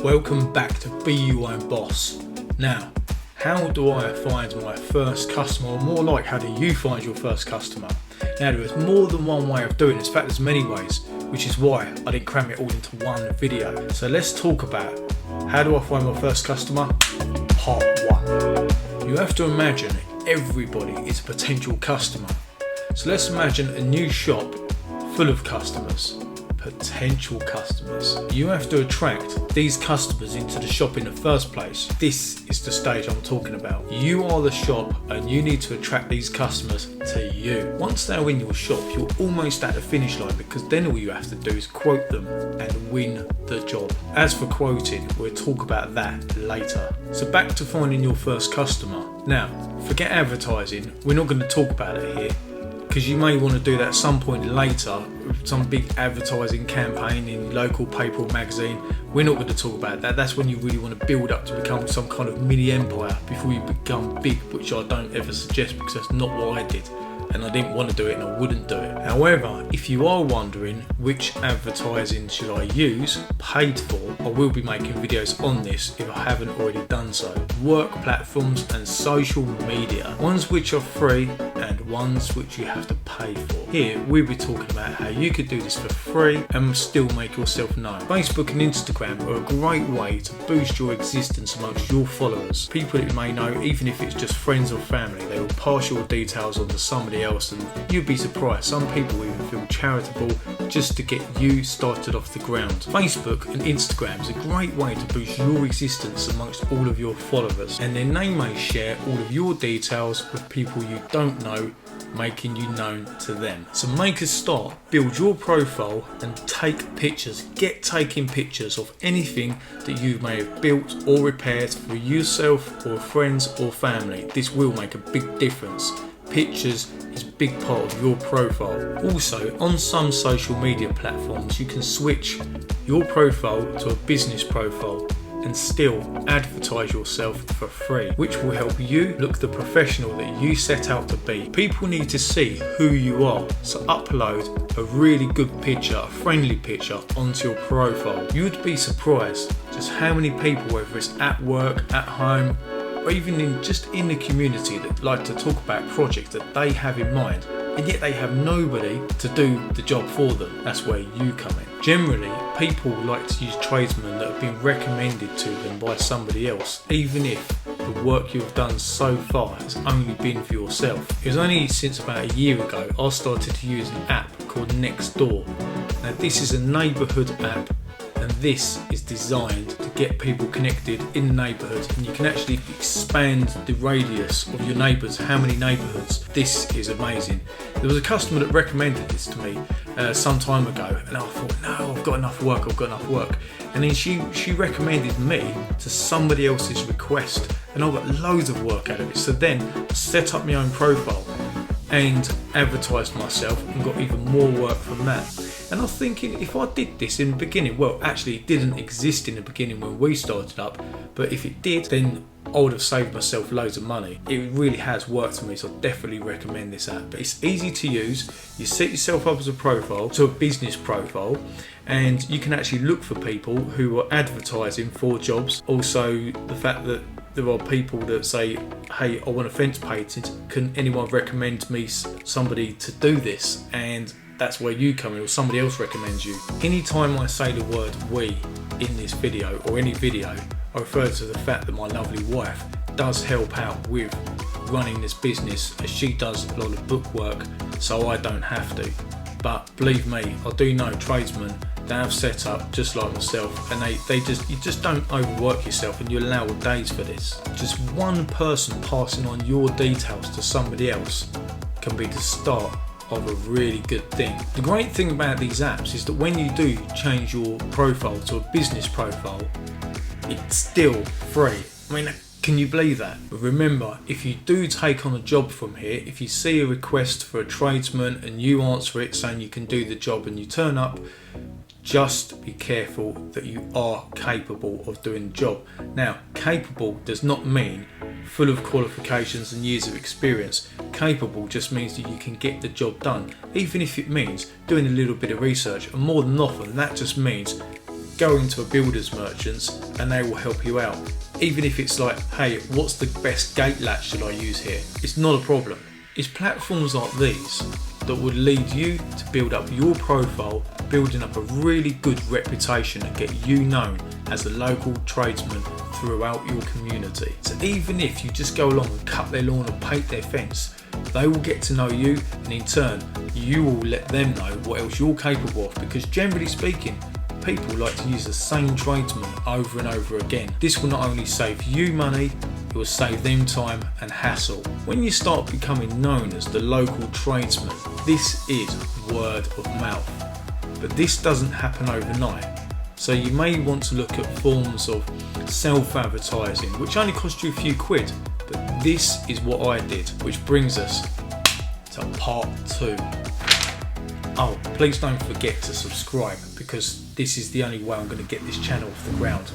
Welcome back to Be Your Own Boss. Now, how do I find my first customer, or more like how do you find your first customer? Now, there is more than one way of doing this. In fact, there's many ways, which is why I didn't cram it all into one video. So let's talk about how do I find my first customer? Part 1. You have to imagine everybody is a potential customer. So let's imagine a new shop full of customers. Potential customers. You have to attract these customers into the shop in the first place. This is the stage I'm talking about. You are the shop and you need to attract these customers to you. Once they're in your shop, you're almost at the finish line, because then all you have to do is quote them and win the job. As for quoting, we'll talk about that later. So back to finding your first customer. Now, forget advertising. We're not going to talk about it here, because you may want to do that at some point later, some big advertising campaign in local paper or magazine. We're not going to talk about that. That's when you really want to build up to become some kind of mini empire before you become big, which I don't ever suggest, because that's not what I did. And I didn't want to do it and I wouldn't do it. However, if you are wondering which advertising should I use, paid for, I will be making videos on this if I haven't already done so. Work platforms and social media, ones which are free and ones which you have to pay for. Here we'll be talking about how you could do this for free and still make yourself known. Facebook and Instagram are a great way to boost your existence amongst your followers. People that you may know, even if it's just friends or family, they will pass your details on to somebody else, and you'd be surprised, some people even feel charitable just to get you started off the ground. Facebook and Instagram is a great way to boost your existence amongst all of your followers, and then they may share all of your details with people you don't know, making you known to them. So make a start, build your profile and take pictures. Get taking pictures of anything that you may have built or repaired for yourself or friends or family. This will make a big difference. Pictures is a big part of your profile. Also, on some social media platforms, you can switch your profile to a business profile and still advertise yourself for free, which will help you look the professional that you set out to be. People need to see who you are, so upload a really good picture, a friendly picture, onto your profile. You would be surprised just how many people, whether it's at work, at home, or even in the community, that like to talk about projects that they have in mind, and yet they have nobody to do the job for them. That's where you come in. Generally, people like to use tradesmen that have been recommended to them by somebody else, even if the work you've done so far has only been for yourself. It was only since about a year ago I started to use an app called Nextdoor. Now, this is a neighbourhood app, and this is designed to get people connected in the neighbourhood, and you can actually expand the radius of your neighbours, how many neighbourhoods. This is amazing. There was a customer that recommended this to me some time ago, and I thought, no, I've got enough work. And then she recommended me to somebody else's request, and I got loads of work out of it. So then I set up my own profile and advertised myself and got even more work from that. And I was thinking, if I did this in the beginning, well, actually it didn't exist in the beginning when we started up, but if it did, then I would have saved myself loads of money. It really has worked for me, so I definitely recommend this app. But it's easy to use. You set yourself up as a profile, to a business profile, and you can actually look for people who are advertising for jobs. Also, the fact that there are people that say, hey, I want a fence painted, can anyone recommend me somebody to do this? And that's where you come in, or somebody else recommends you. Anytime I say the word we in this video, or any video, I refer to the fact that my lovely wife does help out with running this business, as she does a lot of book work, so I don't have to. But believe me, I do know tradesmen that have set up just like myself, and you just don't overwork yourself, and you allow days for this. Just one person passing on your details to somebody else can be the start of a really good thing. The great thing about these apps is that when you do change your profile to a business profile, it's still free. I mean, can you believe that? But remember, if you do take on a job from here, if you see a request for a tradesman and you answer it saying you can do the job and you turn up, just be careful that you are capable of doing the job. Now, capable does not mean full of qualifications and years of experience. Capable just means that you can get the job done, even if it means doing a little bit of research, and more than often that just means go into a builder's merchants and they will help you out. Even if it's like, hey, what's the best gate latch that I use here? It's not a problem. It's platforms like these that would lead you to build up your profile, building up a really good reputation and get you known as a local tradesman throughout your community. So even if you just go along and cut their lawn or paint their fence, they will get to know you, and in turn you will let them know what else you're capable of, because generally speaking, people like to use the same tradesman over and over again. This will not only save you money, it will save them time and hassle. When you start becoming known as the local tradesman, this is word of mouth. But this doesn't happen overnight. So you may want to look at forms of self-advertising, which only cost you a few quid. But this is what I did, which brings us to part 2. Oh, please don't forget to subscribe, because this is the only way I'm going to get this channel off the ground.